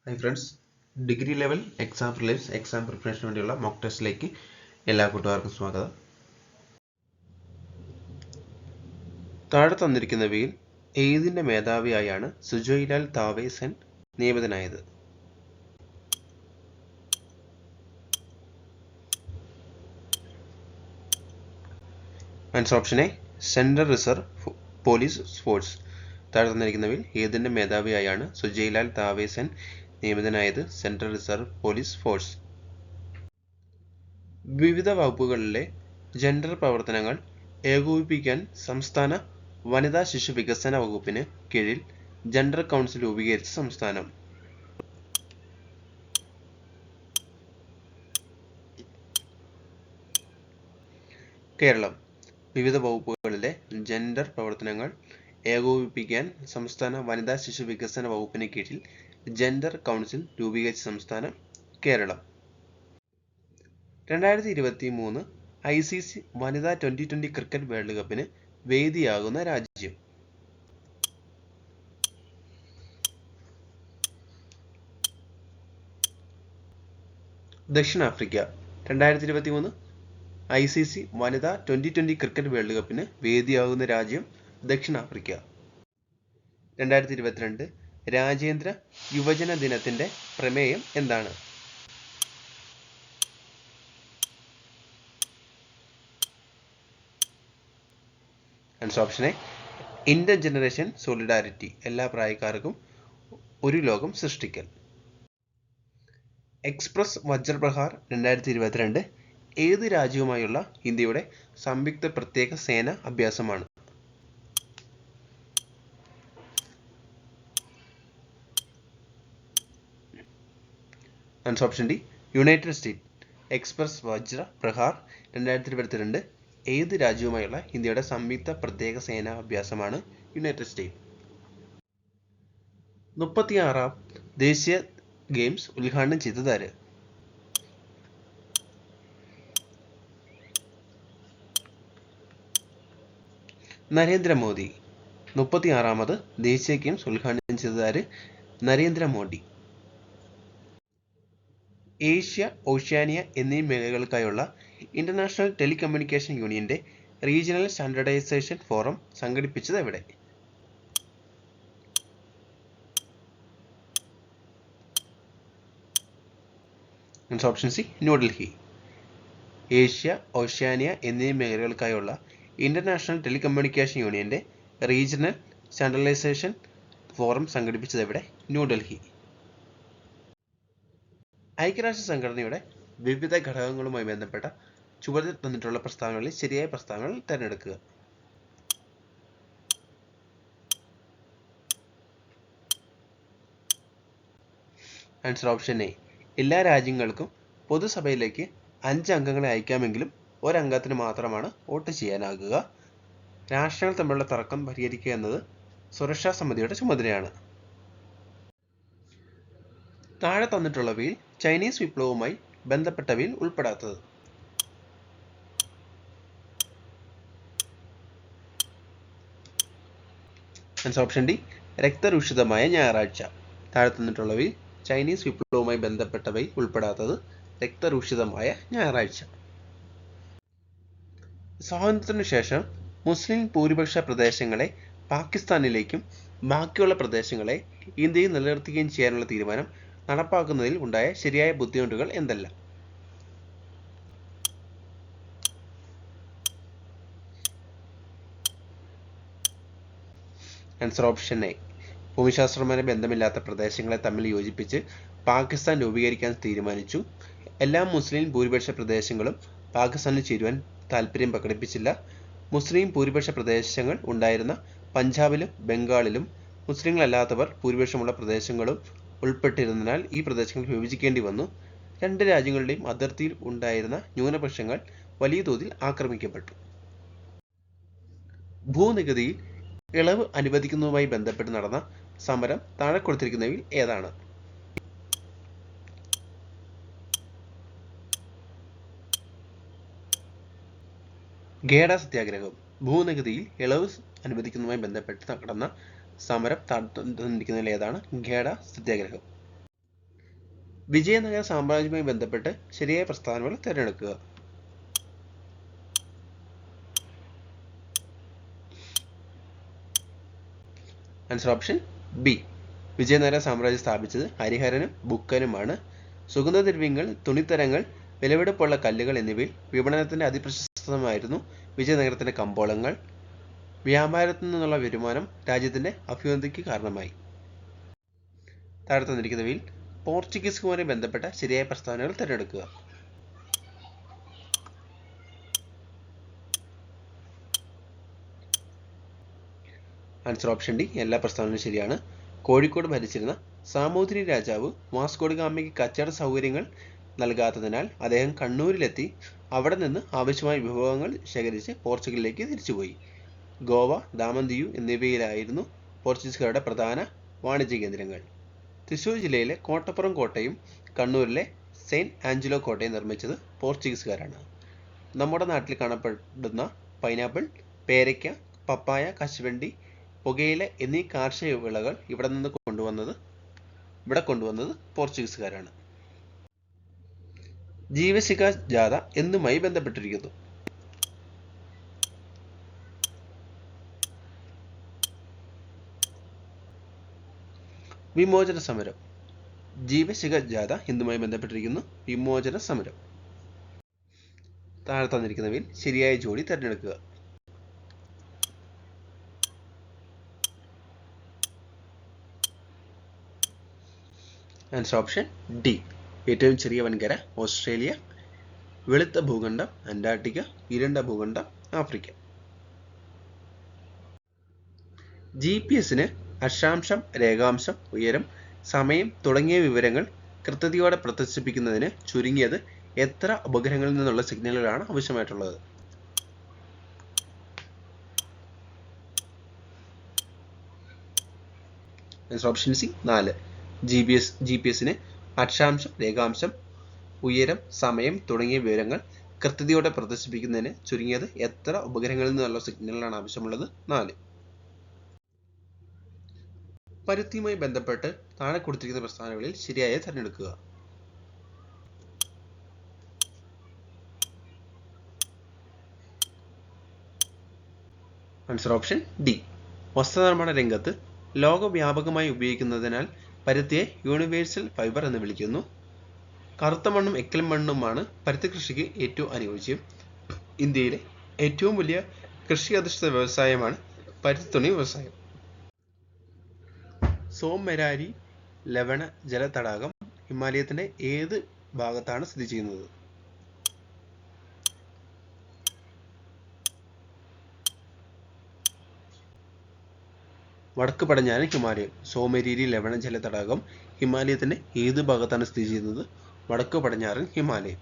Hi friends, degree level exam prelims exam പ്രിപ്പറേഷന് വേണ്ടിയുള്ള mock ടെസ്റ്റിലേക്ക് എല്ലാ കൂട്ടുകാർക്കും സ്വാഗതം. താഴെ തന്നിരിക്കുന്നവയിൽ ഏതിൻ്റെ മേധാവിയായാണ് സുജോയ്ലാൽ താവേ സെൻ നിയമിതനായത്? Answer option A, central reserve police force. താഴെ തന്നിരിക്കുന്നവയിൽ ഏതിൻ്റെ മേധാവിയായാണ് സുജോയ്ലാൽ താവേ സെൻ നിയമിതനായത്? Central reserve police force. വിവിധ വകുപ്പുകളിലെ ജെൻഡർ പ്രവർത്തനങ്ങൾ ഏകോപിപ്പിക്കാൻ സംസ്ഥാന വനിതാ ശിശു വികസന വകുപ്പിന് കീഴിൽ ജെൻഡർ കൗൺസിൽ രൂപീകരിച്ച സംസ്ഥാനം? കേരളം. വിവിധ വകുപ്പുകളിലെ ജെൻഡർ പ്രവർത്തനങ്ങൾ ഏകോപിപ്പിക്കാൻ സംസ്ഥാന വനിതാ ശിശു വികസന വകുപ്പിന് കീഴിൽ ജെൻഡർ കൗൺസിൽ രൂപീകരിച്ച സംസ്ഥാനം? കേരളം. 2023 ICC വനിതാ T20 ക്രിക്കറ്റ് വേൾഡ് കപ്പിന് വേദിയാകുന്ന രാജ്യം? ദക്ഷിണാഫ്രിക്ക. 2023 ICC വനിതാ T20 ക്രിക്കറ്റ് വേൾഡ് കപ്പിന് വേദിയാകുന്ന രാജ്യം? ദക്ഷിണാഫ്രിക്ക. 2022 രാജ്യാന്തര യുവജന ദിനത്തിന്റെ പ്രമേയം എന്താണ്? Answer option A, Inter generation solidarity. എല്ലാ പ്രായക്കാർക്കും ഒരു ലോകം സൃഷ്ടിക്കൽ. എക്സ്പ്രസ് വജ്രപ്രഹാർ 2022 ഏത് രാജ്യവുമായുള്ള ഇന്ത്യയുടെ സംയുക്ത പ്രത്യേക സേന അഭ്യാസമാണ്? Answer option D, united state. Express Vajra Prahar 2022 ഏത് രാജ്യവുമായുള്ള ഇന്ത്യയുടെ സംയുക്ത പ്രത്യേക സേനാ അഭ്യാസമാണ്? United state. 36ാം ദേശീയ ഗെയിംസ് ഉദ്ഘാടനം ചെയ്തത് ആര്? നരേന്ദ്രമോദി. 36ാമത് ദേശീയ ഗെയിംസ് ഉദ്ഘാടനം ചെയ്തത് ആര്? നരേന്ദ്രമോദി. ഏഷ്യ, ഓഷ്യാനിയ എന്നീ മേഖലകൾക്കായുള്ള ഇന്റർനാഷണൽ ടെലികമ്മ്യൂണിക്കേഷൻ യൂണിയന്റെ റീജിയണൽ സ്റ്റാൻഡേർഡൈസേഷൻ ഫോറം സംഘടിപ്പിച്ചത് എവിടെ? Option C, New Delhi. Asia, Oceania എന്നീ മേഖലകൾക്കായുള്ള ഇന്റർനാഷണൽ ടെലികമ്മ്യൂണിക്കേഷൻ യൂണിയന്റെ റീജിയണൽ സ്റ്റാൻഡേർഡൈസേഷൻ ഫോറം സംഘടിപ്പിച്ചത് എവിടെ? ന്യൂഡൽഹി. ഐക്യരാഷ്ട്ര സംഘടനയുടെ വിവിധ ഘടകങ്ങളുമായി ബന്ധപ്പെട്ട ചുവടിൽ തന്നിട്ടുള്ള പ്രസ്താവനകളിൽ ശരിയായ പ്രസ്താവനകൾ തിരഞ്ഞെടുക്കുക. ആൻസർ ഓപ്ഷൻ എ, എല്ലാ രാജ്യങ്ങൾക്കും പൊതുസഭയിലേക്ക് 5 അംഗങ്ങളെ അയക്കാമെങ്കിലും ഒരംഗത്തിന് മാത്രമാണ് വോട്ട് ചെയ്യാനാകുക. രാഷ്ട്രങ്ങൾ തമ്മിലുള്ള തർക്കം പരിഹരിക്കുക എന്നത് സുരക്ഷാ സമിതിയുടെ ചുമതലയാണ്. താഴെ തന്നിട്ടുള്ളവയിൽ ചൈനീസ് വിപ്ലവവുമായി ബന്ധപ്പെട്ടവയിൽ ഉൾപ്പെടാത്തത്? ആൻസർ ഓപ്ഷൻ ഡി, രക്തരൂഷിതമായ ഞായറാഴ്ച. താഴെ തന്നിട്ടുള്ളവയിൽ ചൈനീസ് വിപ്ലവവുമായി ബന്ധപ്പെട്ടവയിൽ ഉൾപ്പെടാത്തത് രക്തരൂഷിതമായ ഞായറാഴ്ച. സ്വാതന്ത്ര്യത്തിനു ശേഷം മുസ്ലിം ഭൂരിപക്ഷ പ്രദേശങ്ങളെ പാകിസ്ഥാനിലേക്കും ബാക്കിയുള്ള പ്രദേശങ്ങളെ ഇന്ത്യയിൽ നിലനിർത്തുകയും ചെയ്യാനുള്ള തീരുമാനം നടപ്പാക്കുന്നതിൽ ഉണ്ടായ ശരിയായ ബുദ്ധിമുട്ടുകൾ എന്തെല്ലാം? ആൻസർ ഓപ്ഷൻ എ, ഭൂമിശാസ്ത്രപരമായ ബന്ധമില്ലാത്ത പ്രദേശങ്ങളെ തമ്മിൽ യോജിപ്പിച്ച് പാകിസ്ഥാൻ രൂപീകരിക്കാൻ തീരുമാനിച്ചു. എല്ലാ മുസ്ലിം ഭൂരിപക്ഷ പ്രദേശങ്ങളും പാകിസ്ഥാനിൽ ചേരുവാൻ താൽപര്യം പ്രകടിപ്പിച്ചില്ല. മുസ്ലിം ഭൂരിപക്ഷ പ്രദേശങ്ങൾ ഉണ്ടായിരുന്ന പഞ്ചാബിലും ബംഗാളിലും മുസ്ലിങ്ങളല്ലാത്തവർ ഭൂരിപക്ഷമുള്ള പ്രദേശങ്ങളും ഉൾപ്പെട്ടിരുന്നതിനാൽ ഈ പ്രദേശങ്ങൾ വിഭജിക്കേണ്ടി വന്നു. 2 രാജ്യങ്ങളുടെയും അതിർത്തിയിൽ ഉണ്ടായിരുന്ന ന്യൂനപക്ഷങ്ങൾ വലിയ തോതിൽ ആക്രമിക്കപ്പെട്ടു. ഭൂനികുതിയിൽ ഇളവ് അനുവദിക്കുന്നതുമായി ബന്ധപ്പെട്ട് നടന്ന സമരം താഴെ കൊടുത്തിരിക്കുന്നവയിൽ ഏതാണ്? ഖേഡ സത്യാഗ്രഹം. ഭൂനികുതിയിൽ ഇളവ് അനുവദിക്കുന്നതുമായി ബന്ധപ്പെട്ട് നടന്ന സമരം തന്നിരിക്കുന്നതിൽ ഏതാണ്? ഖേഡ സത്യാഗ്രഹം. വിജയനഗര സാമ്രാജ്യവുമായി ബന്ധപ്പെട്ട് ശരിയായ പ്രസ്താവനകൾ തിരഞ്ഞെടുക്കുക. Answer option B. വിജയനഗര സാമ്രാജ്യം സ്ഥാപിച്ചത് ഹരിഹരനും ബുക്കനുമാണ്. സുഗന്ധദ്രവ്യങ്ങൾ, തുണിത്തരങ്ങൾ, വിലപിടിപ്പുള്ള കല്ലുകൾ എന്നിവയിൽ വിപണനത്തിന്റെ അതിപ്രശസ്തമായിരുന്നു വിജയനഗരത്തിന്റെ കമ്പോളങ്ങൾ. വ്യാപാരത്തിൽ നിന്നുള്ള വരുമാനം രാജ്യത്തിന്റെ അഭ്യുന്നതിക്ക് കാരണമായി. താഴെ തന്നിരിക്കുന്നവയിൽ പോർച്ചുഗീസുമായി ബന്ധപ്പെട്ട ശരിയായ പ്രസ്താവനകൾ തിരഞ്ഞെടുക്കുക. Answer option D. എല്ലാ പ്രസ്താവനകളും ശരിയാണ്. കോഴിക്കോട് ഭരിച്ചിരുന്ന സാമൂതിരി രാജാവ് വാസ്കോഡ ഗാമയ്ക്ക് കച്ചവട സൗകര്യങ്ങൾ നൽകാത്തതിനാൽ അദ്ദേഹം കണ്ണൂരിലെത്തി അവിടെ നിന്ന് ആവശ്യമായ വിഭവങ്ങൾ ശേഖരിച്ച് പോർച്ചുഗലിലേക്ക് തിരിച്ചുപോയി. ഗോവ, ദാമൻ ദിയു എന്നിവയിലായിരുന്നു പോർച്ചുഗീസുകാരുടെ പ്രധാന വാണിജ്യ കേന്ദ്രങ്ങൾ. തൃശ്ശൂർ ജില്ലയിലെ കോട്ടപ്പുറം കോട്ടയും കണ്ണൂരിലെ സെയിന്റ് ആഞ്ചലോ കോട്ടയും നിർമ്മിച്ചത് പോർച്ചുഗീസുകാരാണ്. നമ്മുടെ നാട്ടിൽ കാണപ്പെടുന്ന പൈനാപ്പിൾ, പേരയ്ക്ക, പപ്പായ, കശുവണ്ടി, പുകയില എന്നീ കാർഷിക വിളകൾ ഇവിടെ കൊണ്ടുവന്നത് പോർച്ചുഗീസുകാരാണ്. ജീവശിഖ ജാഥ എന്തുമായി ബന്ധപ്പെട്ടിരിക്കുന്നു? വിമോചന സമരം. ജീവശിഖ ജാഥ എന്തുമായി ബന്ധപ്പെട്ടിരിക്കുന്നു? വിമോചന സമരം. താഴെ തന്നിരിക്കുന്നവയിൽ ശരിയായ ജോഡി തിരഞ്ഞെടുക്കുക. Answer option D. ഏറ്റവും ചെറിയ വൻകര ഓസ്ട്രേലിയ, വെളുത്ത ഭൂഖണ്ഡം അന്റാർട്ടിക്ക, ഇരുണ്ട ഭൂഖണ്ഡം ആഫ്രിക്ക. GPS-ന് അക്ഷാംശം, രേഖാംശം, ഉയരം, സമയം തുടങ്ങിയ വിവരങ്ങൾ കൃത്യതയോടെ പ്രദർശിപ്പിക്കുന്നതിന് ചുരുങ്ങിയത് എത്ര ഉപഗ്രഹങ്ങളിൽ നിന്നുള്ള സിഗ്നലുകളാണ് ആവശ്യമായിട്ടുള്ളത്? Answer option C. 4. GPS-ന് അക്ഷാംശം, രേഖാംശം, ഉയരം, സമയം തുടങ്ങിയ വിവരങ്ങൾ കൃത്യതയോടെ പ്രദർശിപ്പിക്കുന്നതിന് ചുരുങ്ങിയത് എത്ര ഉപഗ്രഹങ്ങളിൽ നിന്നുള്ള സിഗ്നലുകളാണ് ആവശ്യമുള്ളത്? 4. പരുത്തിയുമായി ബന്ധപ്പെട്ട് താഴെ കൊടുത്തിരിക്കുന്ന പ്രസ്താവനകളിൽ ശരിയായ തിരഞ്ഞെടുക്കുക. Answer option D. വസ്ത്രനിർമ്മാണ രംഗത്ത് ലോകവ്യാപകമായി ഉപയോഗിക്കുന്നതിനാൽ പരുത്തിയെ യൂണിവേഴ്സൽ ഫൈബർ എന്ന് വിളിക്കുന്നു. കറുത്ത മണ്ണും എക്കൽ മണ്ണുമാണ് പരുത്തി കൃഷിക്ക് ഏറ്റവും അനുയോജ്യം. ഇന്ത്യയിലെ ഏറ്റവും വലിയ കൃഷി അധിഷ്ഠിത വ്യവസായമാണ് പരുത്തിത്തുണി വ്യവസായം. സോംമെരാരി ലവണ ജല തടാകം ഹിമാലയത്തിന്റെ ഏത് ഭാഗത്താണ് സ്ഥിതി ചെയ്യുന്നത്? വടക്ക് പടിഞ്ഞാറൻ ഹിമാലയം. സോമേരി ലവണ ജല തടാകം ഹിമാലയത്തിന്റെ ഏത് ഭാഗത്താണ് സ്ഥിതി ചെയ്യുന്നത്? വടക്ക് പടിഞ്ഞാറൻ ഹിമാലയം.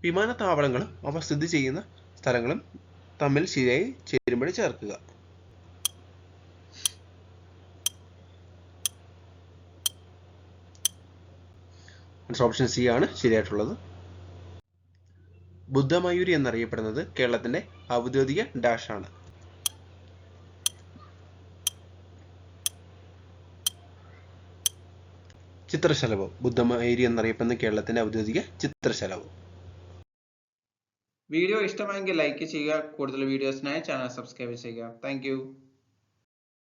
വിമാനത്താവളങ്ങളും അവ സ്ഥിതി ചെയ്യുന്ന സ്ഥലങ്ങളും തമ്മിൽ ശരിയായി ചേരുമ്പടി ചേർക്കുക. ഓപ്ഷൻ സി ആണ് ശരിയായിട്ടുള്ളത്. ബുദ്ധമയൂരി എന്നറിയപ്പെടുന്നത് കേരളത്തിന്റെ ഔദ്യോഗിക ഡാഷ് ആണ്. ചിത്രശലഭം. ബുദ്ധമയൂരി എന്നറിയപ്പെടുന്ന കേരളത്തിന്റെ ഔദ്യോഗിക ചിത്രശലഭം. വീഡിയോ ഇഷ്ടമായെങ്കിൽ ലൈക്ക് ചെയ്യുക. കൂടുതൽ വീഡിയോസിനായി ചാനൽ സബ്സ്ക്രൈബ് ചെയ്യുക. താങ്ക്